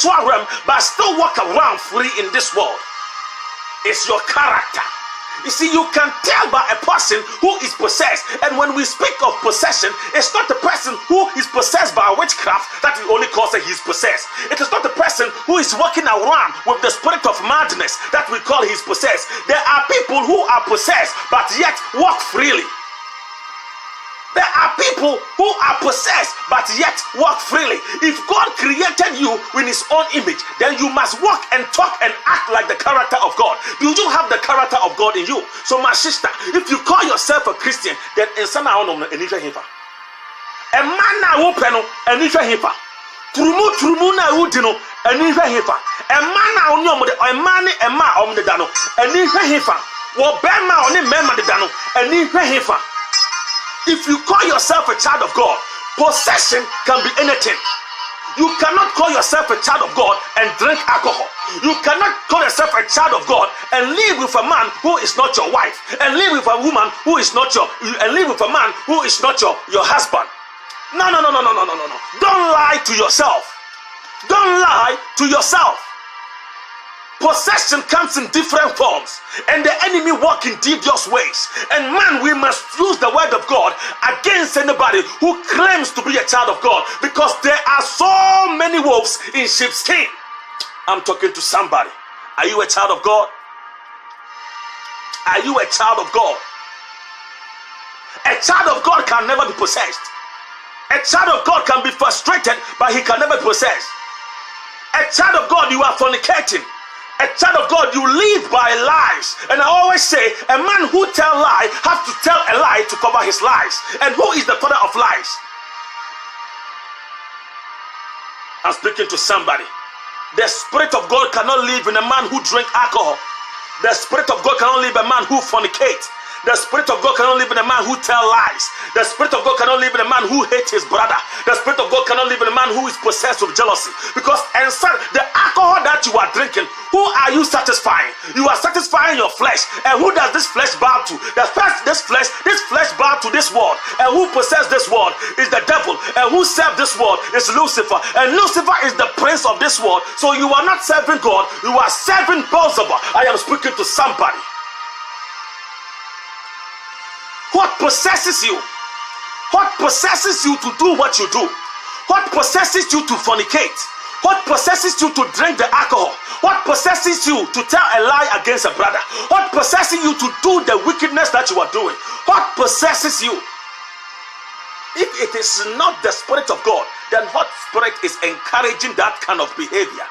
spiritual realm but still walk around free in this world. It's your character. You see, you can tell by a person who is possessed. And when we speak of possession, it's not the person who is possessed by witchcraft that we only call say he's possessed. It is not the person who is walking around with the spirit of madness that we call he's possessed. There are people who are possessed but yet walk freely. There are people who are possessed but yet walk freely. If God created you in his own image, then you must walk and talk and act like the character of God. You do have the character of God in you. So my sister, if you call yourself a Christian, then in some way, a man na wopeno anihwe hefa. Trumu na udino anihwe hefa. A man na onyo de man e ma omde dano anihwe hefa. Wo be ma oni mema de dano anihwe hefa. If you call yourself a child of God, possession can be anything. You cannot call yourself a child of God and drink alcohol. You cannot call yourself a child of God and live with a man who is not your wife, and live with a woman who is not and live with a man who is not your husband. No. Don't lie to yourself. Don't lie to yourself. Possession comes in different forms, and the enemy walks in devious ways. And man, we must use the word of God against anybody who claims to be a child of God, because there are so many wolves in sheep's skin. I'm talking to somebody. Are you a child of God? Are you a child of God? A child of God can never be possessed. A child of God can be frustrated, but he can never be possessed. A child of God, you are fornicating. A child of God, you live by lies. And I always say, a man who tells lies has to tell a lie to cover his lies. And who is the father of lies? I'm speaking to somebody. The Spirit of God cannot live in a man who drinks alcohol. The Spirit of God cannot live in a man who fornicates. The Spirit of God cannot live in a man who tells lies. The Spirit of God cannot live in a man who hates his brother. The Spirit of God cannot live in a man who is possessed with jealousy. Because inside the alcohol that you are drinking, who are you satisfying? You are satisfying your flesh. And who does this flesh bow to? This flesh bow to this world. And who possesses this world is the devil. And who serves this world is Lucifer. And Lucifer is the prince of this world. So you are not serving God, you are serving Beelzebub. I am speaking to somebody. What possesses you? What possesses you to do what you do? What possesses you to fornicate? What possesses you to drink the alcohol? What possesses you to tell a lie against a brother? What possesses you to do the wickedness that you are doing? What possesses you? If it is not the Spirit of God, then what spirit is encouraging that kind of behavior?